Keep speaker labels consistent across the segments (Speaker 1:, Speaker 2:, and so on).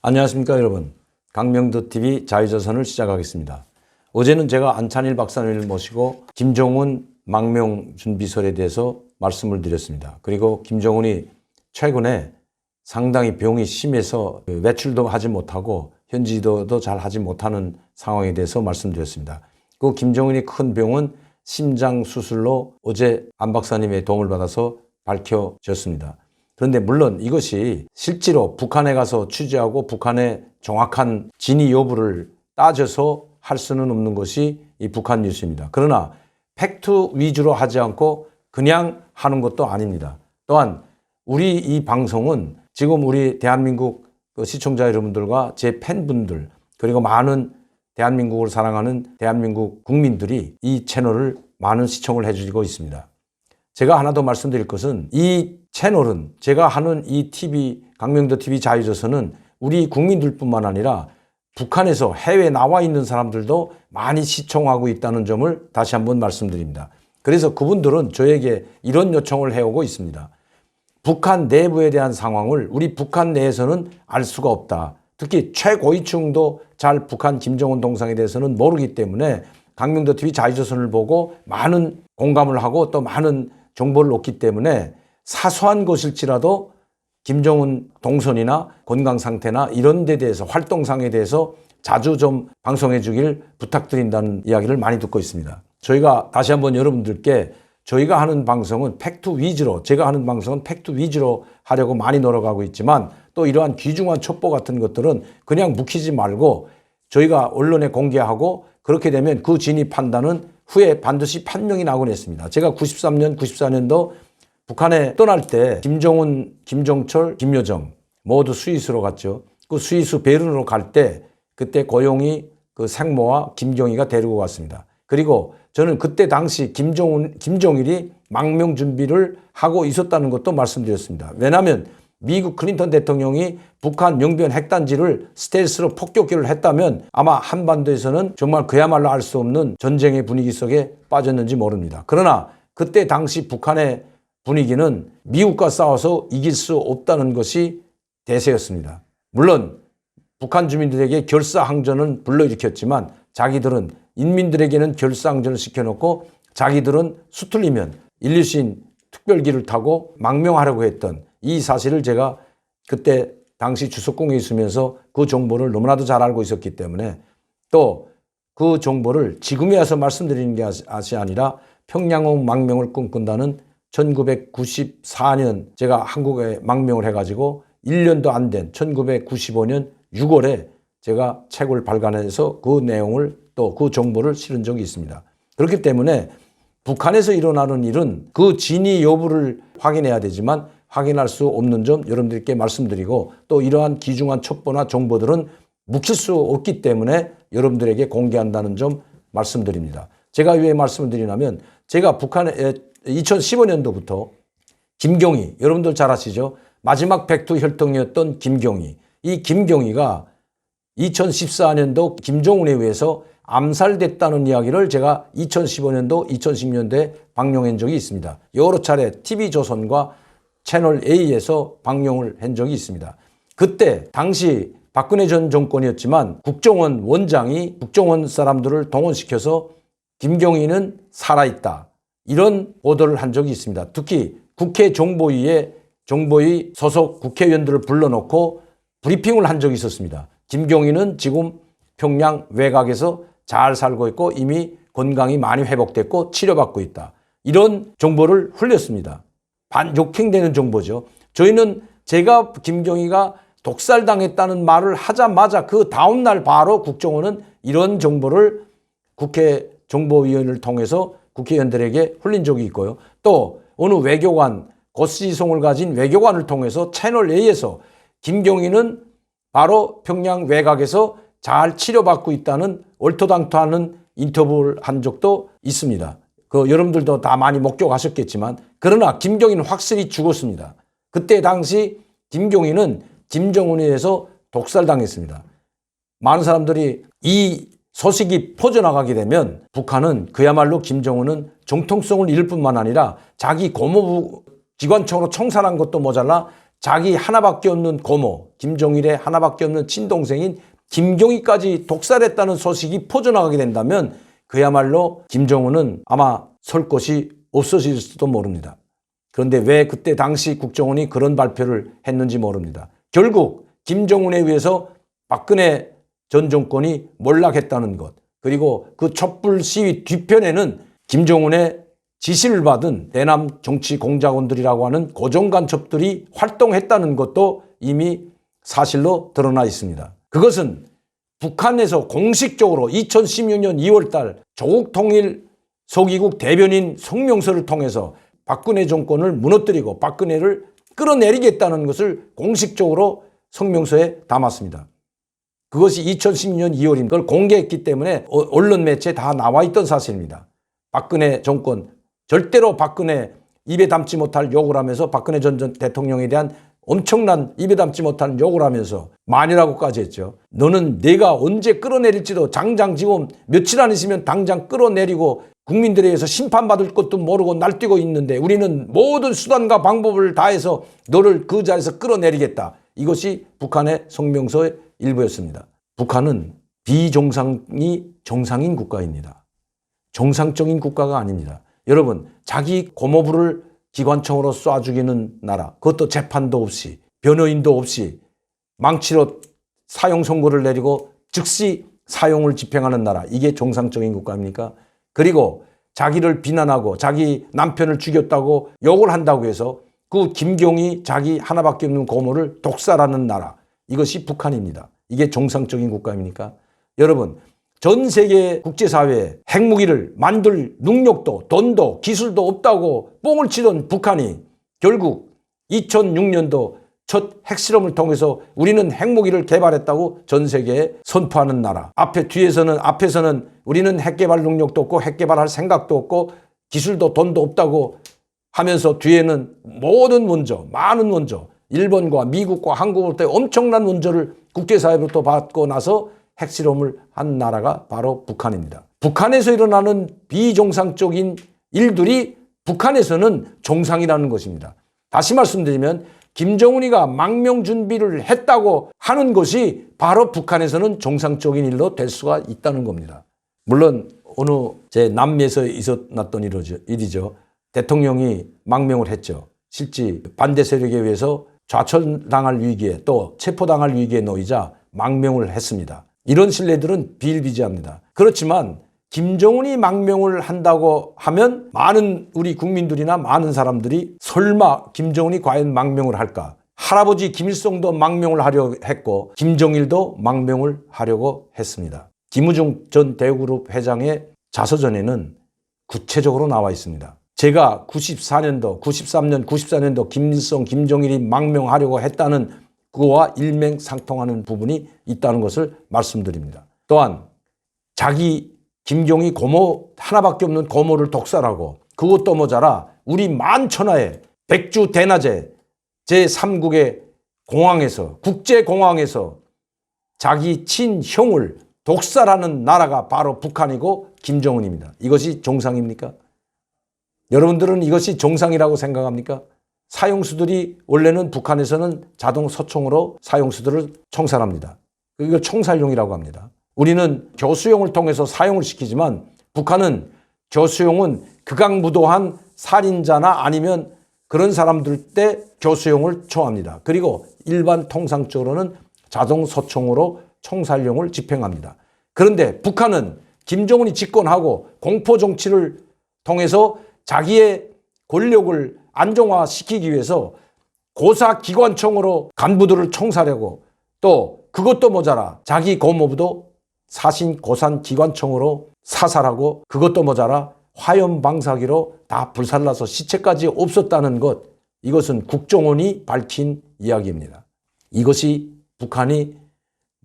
Speaker 1: 안녕하십니까 여러분. 강명도TV 자유조선을 시작하겠습니다. 어제는 제가 안찬일 박사님을 모시고 김정은 망명준비설에 대해서 말씀을 드렸습니다. 그리고 김정은이 최근에 상당히 병이 심해서 외출도 하지 못하고 현지도도 잘 하지 못하는 상황에 대해서 말씀드렸습니다. 그 김정은이 큰 병은 심장 수술로 어제 안 박사님의 도움을 받아서 밝혀졌습니다. 그런데 물론 이것이 실제로 북한에 가서 취재하고 북한의 정확한 진위 여부를 따져서 할 수는 없는 것이 이 북한 뉴스입니다. 그러나 팩트 위주로 하지 않고 그냥 하는 것도 아닙니다. 또한 우리 이 방송은 지금 우리 대한민국 시청자 여러분들과 제 팬분들 그리고 많은 대한민국을 사랑하는 대한민국 국민들이 이 채널을 많은 시청을 해주고 있습니다. 제가 하나 더 말씀드릴 것은 이 채널은 제가 하는 이 TV 강명도TV 자유조선은 우리 국민들뿐만 아니라 북한에서 해외에 나와 있는 사람들도 많이 시청하고 있다는 점을 다시 한번 말씀드립니다. 그래서 그분들은 저에게 이런 요청을 해오고 있습니다. 북한 내부에 대한 상황을 우리 북한 내에서는 알 수가 없다. 특히 최고위층도 잘 북한 김정은 동상에 대해서는 모르기 때문에 강명도TV 자유조선을 보고 많은 공감을 하고 또 많은 정보를 얻기 때문에 사소한 것일지라도 김정은 동선이나 건강 상태나 이런 데 대해서 활동상에 대해서 자주 좀 방송해 주길 부탁드린다는 이야기를 많이 듣고 있습니다. 저희가 다시 한번 여러분들께 저희가 하는 방송은 팩트 위주로 제가 하는 방송은 팩트 위주로 하려고 많이 노력하고 있지만 또 이러한 귀중한 첩보 같은 것들은 그냥 묵히지 말고 저희가 언론에 공개하고 그렇게 되면 그 진위 판단은 후에 반드시 판명이 나곤 했습니다. 제가 93년, 94년도 북한에 떠날 때 김정은, 김정철, 김여정 모두 스위스로 갔죠. 그 스위스 베른으로 갈 때 그때 고용이 그 생모와 김경희가 데리고 갔습니다. 그리고 저는 그때 당시 김정일이 망명 준비를 하고 있었다는 것도 말씀드렸습니다. 왜냐하면 미국 클린턴 대통령이 북한 영변 핵단지를 스텔스로 폭격기를 했다면 아마 한반도에서는 정말 그야말로 알 수 없는 전쟁의 분위기 속에 빠졌는지 모릅니다. 그러나 그때 당시 북한의 분위기는 미국과 싸워서 이길 수 없다는 것이 대세였습니다. 물론 북한 주민들에게 결사항전은 불러일으켰지만 자기들은 인민들에게는 결사항전을 시켜놓고 자기들은 수틀리면 인류신 특별기를 타고 망명하려고 했던 이 사실을 제가 그때 당시 주석궁에 있으면서 그 정보를 너무나도 잘 알고 있었기 때문에 또 그 정보를 지금에 와서 말씀드리는 것이 아니라 평양호 망명을 꿈꾼다는 1994년 제가 한국에 망명을 해가지고 1년도 안 된 1995년 6월에 제가 책을 발간해서 그 내용을 또 그 정보를 실은 적이 있습니다. 그렇기 때문에 북한에서 일어나는 일은 그 진위 여부를 확인해야 되지만 확인할 수 없는 점 여러분들께 말씀드리고 또 이러한 귀중한 첩보나 정보들은 묵힐 수 없기 때문에 여러분들에게 공개한다는 점 말씀드립니다. 제가 왜 말씀을 드리냐면 제가 북한에 2015년도부터 김경희 여러분들 잘 아시죠? 마지막 백두 혈통이었던 김경희 이 김경희가 2014년도 김정은에 의해서 암살됐다는 이야기를 제가 2015년도, 2010년도에 방영한 적이 있습니다. 여러 차례 TV조선과 채널 A에서 방영을 한 적이 있습니다. 그때 당시 박근혜 전 정권이었지만 국정원 원장이 국정원 사람들을 동원시켜서 김경희는 살아있다. 이런 보도를 한 적이 있습니다. 특히 국회 정보위에 정보위 소속 국회의원들을 불러놓고 브리핑을 한 적이 있었습니다. 김경희는 지금 평양 외곽에서 잘 살고 있고 이미 건강이 많이 회복됐고 치료받고 있다. 이런 정보를 흘렸습니다. 욕행되는 정보죠. 저희는 제가 김경희가 독살당했다는 말을 하자마자 그 다음날 바로 국정원은 이런 정보를 국회 정보위원회를 통해서 국회의원들에게 흘린 적이 있고요. 또 어느 외교관, 고시성을 가진 외교관을 통해서 채널 A에서 김경희는 바로 평양 외곽에서 잘 치료받고 있다는 얼토당토하는 인터뷰를 한 적도 있습니다. 그 여러분들도 다 많이 목격하셨겠지만 그러나 김경희는 확실히 죽었습니다. 그때 당시 김경희는 김정은에 의해서 독살당했습니다. 많은 사람들이 이 소식이 퍼져나가게 되면 북한은 그야말로 김정은은 정통성을 잃을 뿐만 아니라 자기 고모부 기관총으로 총살한 것도 모자라 자기 하나밖에 없는 고모, 김종일의 하나밖에 없는 친동생인 김경희까지 독살했다는 소식이 퍼져나가게 된다면 그야말로 김정은은 아마 설 곳이 없어질지도 모릅니다. 그런데 왜 그때 당시 국정원이 그런 발표를 했는지 모릅니다. 결국 김정은에 의해서 박근혜 전 정권이 몰락했다는 것, 그리고 그 촛불 시위 뒤편에는 김정은의 지시를 받은 대남 정치 공작원들이라고 하는 고정간첩들이 활동했다는 것도 이미 사실로 드러나 있습니다. 그것은 북한에서 공식적으로 2016년 2월 달 조국 통일 소기국 대변인 성명서를 통해서 박근혜 정권을 무너뜨리고 박근혜를 끌어내리겠다는 것을 공식적으로 성명서에 담았습니다. 그것이 2016년 2월인 걸 공개했기 때문에 언론 매체에 다 나와 있던 사실입니다. 박근혜 정권, 절대로 박근혜 입에 담지 못할 욕을 하면서 박근혜 전 대통령에 대한 엄청난 입에 담지 못한 욕을 하면서 만이라고까지 했죠. 너는 내가 언제 끌어내릴지도 당장 지금 며칠 안 있으면 당장 끌어내리고 국민들에 의해서 심판받을 것도 모르고 날뛰고 있는데 우리는 모든 수단과 방법을 다해서 너를 그 자리에서 끌어내리겠다. 이것이 북한의 성명서의 일부였습니다. 북한은 비정상이 정상인 국가입니다. 정상적인 국가가 아닙니다. 여러분, 자기 고모부를 기관총으로 쏴 죽이는 나라, 그것도 재판도 없이 변호인도 없이 망치로 사형 선고를 내리고 즉시 사형을 집행하는 나라, 이게 정상적인 국가입니까? 그리고 자기를 비난하고 자기 남편을 죽였다고 욕을 한다고 해서 그 김경희 자기 하나밖에 없는 고모를 독살하는 나라, 이것이 북한입니다. 이게 정상적인 국가입니까? 여러분, 전 세계 국제사회에 핵무기를 만들 능력도 돈도 기술도 없다고 뽕을 치던 북한이 결국 2006년도 첫 핵실험을 통해서 우리는 핵무기를 개발했다고 전 세계에 선포하는 나라. 앞에서는 우리는 핵개발 능력도 없고 핵개발할 생각도 없고 기술도 돈도 없다고 하면서 뒤에는 많은 원조, 일본과 미국과 한국으로부터 엄청난 원조를 국제사회부터 받고 나서 핵실험을 한 나라가 바로 북한입니다. 북한에서 일어나는 비정상적인 일들이 북한에서는 정상이라는 것입니다. 다시 말씀드리면 김정은이가 망명 준비를 했다고 하는 것이 바로 북한에서는 정상적인 일로 될 수가 있다는 겁니다. 물론 어느 제 남미에서 있었던 일이죠. 대통령이 망명을 했죠. 실제 반대 세력에 의해서 좌천당할 위기에 또 체포당할 위기에 놓이자 망명을 했습니다. 이런 신뢰들은 비일비재합니다. 그렇지만 김정은이 망명을 한다고 하면 많은 우리 국민들이나 많은 사람들이 설마 김정은이 과연 망명을 할까? 할아버지 김일성도 망명을 하려고 했고 김정일도 망명을 하려고 했습니다. 김우중 전 대우그룹 회장의 자서전에는 구체적으로 나와 있습니다. 제가 93년도, 94년도 김일성, 김정일이 망명하려고 했다는 그거와 일맥상통하는 부분이 있다는 것을 말씀드립니다. 또한 자기 김경희 고모 하나밖에 없는 고모를 독살하고 그것도 모자라 우리 만천하에 백주 대낮에 제3국의 공항에서 국제공항에서 자기 친형을 독살하는 나라가 바로 북한이고 김정은입니다. 이것이 정상입니까? 여러분들은 이것이 정상이라고 생각합니까? 사형수들이 원래는 북한에서는 자동 소총으로 사형수들을 총살합니다. 이걸 총살용이라고 합니다. 우리는 교수형을 통해서 사형을 시키지만 북한은 교수형은 극악무도한 살인자나 아니면 그런 사람들 때 교수형을 처합니다. 그리고 일반 통상적으로는 자동 소총으로 총살용을 집행합니다. 그런데 북한은 김정은이 집권하고 공포 정치를 통해서 자기의 권력을 안정화시키기 위해서 고사기관총으로 간부들을 총살하고 또 그것도 모자라 자기 고모부도 사신 고산기관총으로 사살하고 그것도 모자라 화염방사기로 다 불살라서 시체까지 없었다는 것, 이것은 국정원이 밝힌 이야기입니다. 이것이 북한이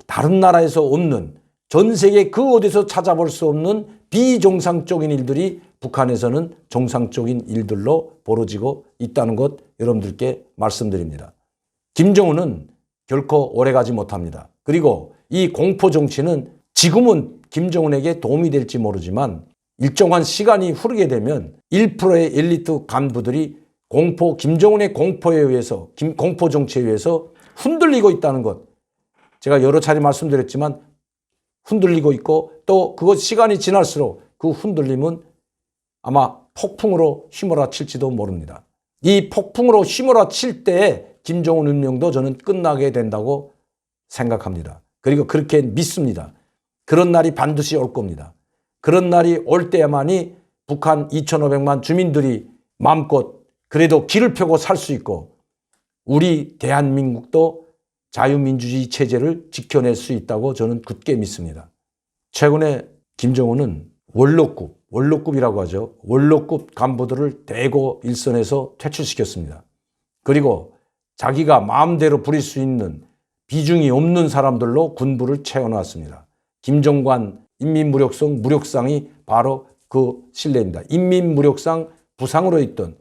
Speaker 1: 다른 나라에서 없는, 전 세계 그 어디서 찾아볼 수 없는 비정상적인 일들이 북한에서는 정상적인 일들로 벌어지고 있다는 것 여러분들께 말씀드립니다. 김정은은 결코 오래가지 못합니다. 그리고 이 공포 정치는 지금은 김정은에게 도움이 될지 모르지만 일정한 시간이 흐르게 되면 1%의 엘리트 간부들이 김정은의 공포에 의해서, 공포 정치에 의해서 흔들리고 있다는 것. 제가 여러 차례 말씀드렸지만 흔들리고 있고, 또 그것 시간이 지날수록 그 흔들림은 아마 폭풍으로 휘몰아칠지도 모릅니다. 이 폭풍으로 휘몰아칠 때에 김정은 운명도 저는 끝나게 된다고 생각합니다. 그리고 그렇게 믿습니다. 그런 날이 반드시 올 겁니다. 그런 날이 올 때야만이 북한 2,500만 주민들이 마음껏 그래도 길을 펴고 살 수 있고, 우리 대한민국도 자유민주주의 체제를 지켜낼 수 있다고 저는 굳게 믿습니다. 최근에 김정은은 원로급이라고 하죠. 원로급 간부들을 대거 일선에서 퇴출시켰습니다. 그리고 자기가 마음대로 부릴 수 있는 비중이 없는 사람들로 군부를 채워놨습니다. 김정관 인민무력상 무력상이 바로 그 신뢰입니다. 인민무력상 부상으로 있던,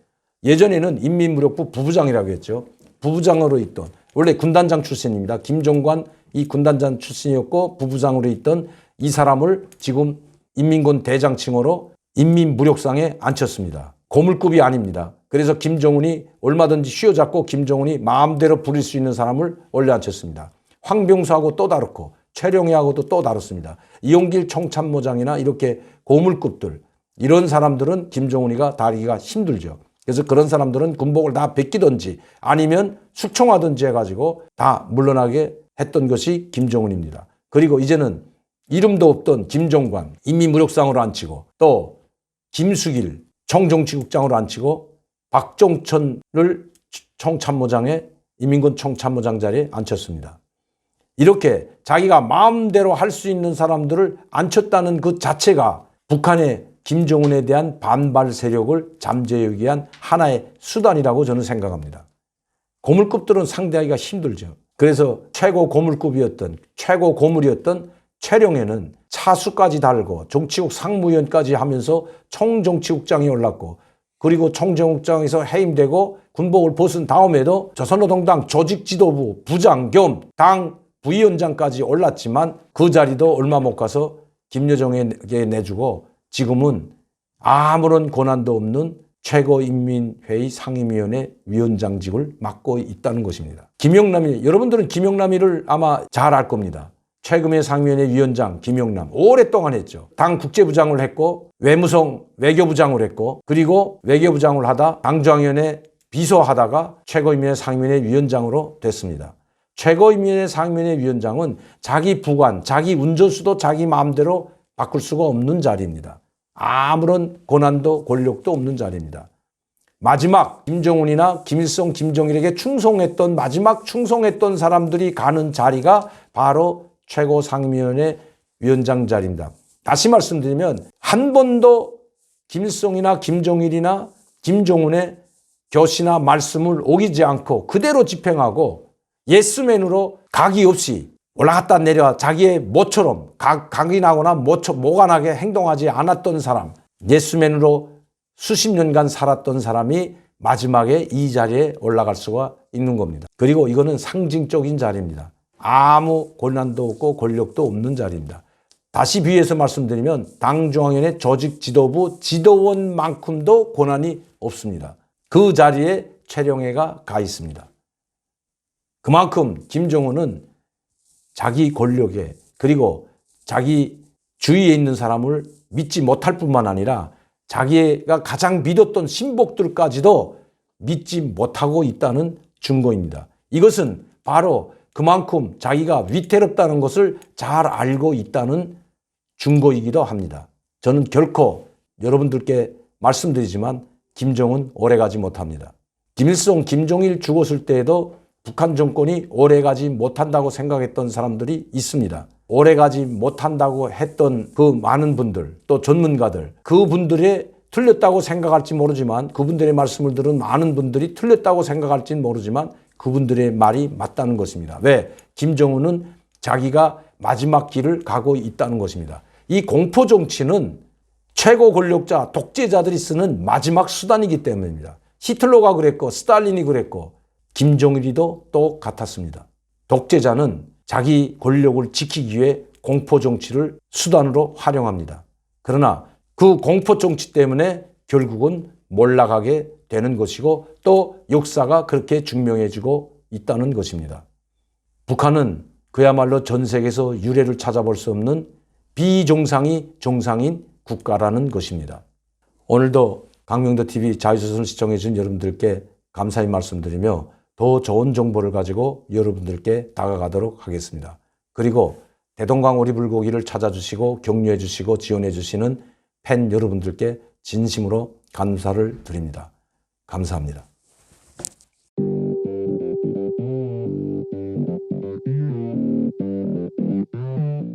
Speaker 1: 예전에는 인민무력부 부부장이라고 했죠. 부부장으로 있던, 원래 군단장 출신입니다. 김정관 이 군단장 출신이었고 부부장으로 있던 이 사람을 지금 인민군 대장칭호로 인민무력상에 앉혔습니다. 고물급이 아닙니다. 그래서 김정은이 얼마든지 휘어잡고 김정은이 마음대로 부릴 수 있는 사람을 원래 앉혔습니다. 황병수하고 또 다르고 최룡해하고도 또 다릅니다. 이용길 총참모장이나 이렇게 고물급들, 이런 사람들은 김정은이가 다루기가 힘들죠. 그래서 그런 사람들은 군복을 다 벗기든지 아니면 숙청하든지 해가지고 다 물러나게 했던 것이 김정은입니다. 그리고 이제는 이름도 없던 김종관 인민무력상으로 앉히고, 또 김수길 총정치국장으로 앉히고, 박종천을 총참모장에, 인민군 총참모장 자리에 앉혔습니다. 이렇게 자기가 마음대로 할 수 있는 사람들을 앉혔다는 그 자체가 북한의 김정은에 대한 반발 세력을 잠재우기 위한 하나의 수단이라고 저는 생각합니다. 고물급들은 상대하기가 힘들죠. 그래서 최고 고물급이었던, 최고 고물이었던 최룡해는 차수까지 달고 정치국 상무위원까지 하면서 총정치국장이 올랐고, 그리고 총정국장에서 해임되고 군복을 벗은 다음에도 조선노동당 조직지도부 부장 겸 당 부위원장까지 올랐지만 그 자리도 얼마 못 가서 김여정에게 내주고 지금은 아무런 권한도 없는 최고인민회의 상임위원회 위원장직을 맡고 있다는 것입니다. 김영남이, 여러분들은 김영남이를 아마 잘 알 겁니다. 최고인민회의 상임위원회 위원장 김영남 오랫동안 했죠. 당 국제부장을 했고 외무성 외교부장을 했고, 그리고 외교부장을 하다 당중앙위원회 비서하다가 최고인민회의 상임위원회 위원장으로 됐습니다. 최고인민회의 상임위원회 위원장은 자기 부관, 자기 운전수도 자기 마음대로 바꿀 수가 없는 자리입니다. 아무런 권한도 권력도 없는 자리입니다. 마지막 김정은이나 김일성, 김정일에게 충성했던, 마지막 충성했던 사람들이 가는 자리가 바로 최고상임위원회 위원장 자리입니다. 다시 말씀드리면 한 번도 김일성이나 김정일이나 김정은의 교시나 말씀을 어기지 않고 그대로 집행하고 예스맨으로 각이 없이 올라갔다 내려 자기의 모처럼 각인하거나 모관하게 행동하지 않았던 사람, 예스맨으로 수십 년간 살았던 사람이 마지막에 이 자리에 올라갈 수가 있는 겁니다. 그리고 이거는 상징적인 자리입니다. 아무 권한도 없고 권력도 없는 자리입니다. 다시 비유해서 말씀드리면 당중앙위원회 조직지도부 지도원만큼도 권한이 없습니다. 그 자리에 최룡해가 가 있습니다. 그만큼 김정은은 자기 권력에, 그리고 자기 주위에 있는 사람을 믿지 못할 뿐만 아니라 자기가 가장 믿었던 신복들까지도 믿지 못하고 있다는 증거입니다. 이것은 바로 그만큼 자기가 위태롭다는 것을 잘 알고 있다는 증거이기도 합니다. 저는 결코 여러분들께 말씀드리지만 김정은 오래가지 못합니다. 김일성, 김정일 죽었을 때에도 북한 정권이 오래가지 못한다고 생각했던 사람들이 있습니다. 오래가지 못한다고 했던 그 많은 분들, 또 전문가들, 그분들이 틀렸다고 생각할지 모르지만, 그분들의 말씀을 들은 많은 분들이 틀렸다고 생각할지 모르지만 그분들의 말이 맞다는 것입니다. 왜? 김정은은 자기가 마지막 길을 가고 있다는 것입니다. 이 공포 정치는 최고 권력자, 독재자들이 쓰는 마지막 수단이기 때문입니다. 히틀러가 그랬고 스탈린이 그랬고 김정일이도 또 같았습니다. 독재자는 자기 권력을 지키기 위해 공포 정치를 수단으로 활용합니다. 그러나 그 공포 정치 때문에 결국은 몰락하게 되는 것이고 또 역사가 그렇게 증명해지고 있다는 것입니다. 북한은 그야말로 전 세계에서 유례를 찾아볼 수 없는 비정상이 정상인 국가라는 것입니다. 오늘도 강명도TV 자유조선을 시청해주신 여러분들께 감사의 말씀드리며 더 좋은 정보를 가지고 여러분들께 다가가도록 하겠습니다. 그리고 대동강 오리불고기를 찾아주시고 격려해 주시고 지원해 주시는 팬 여러분들께 진심으로 감사를 드립니다. 감사합니다.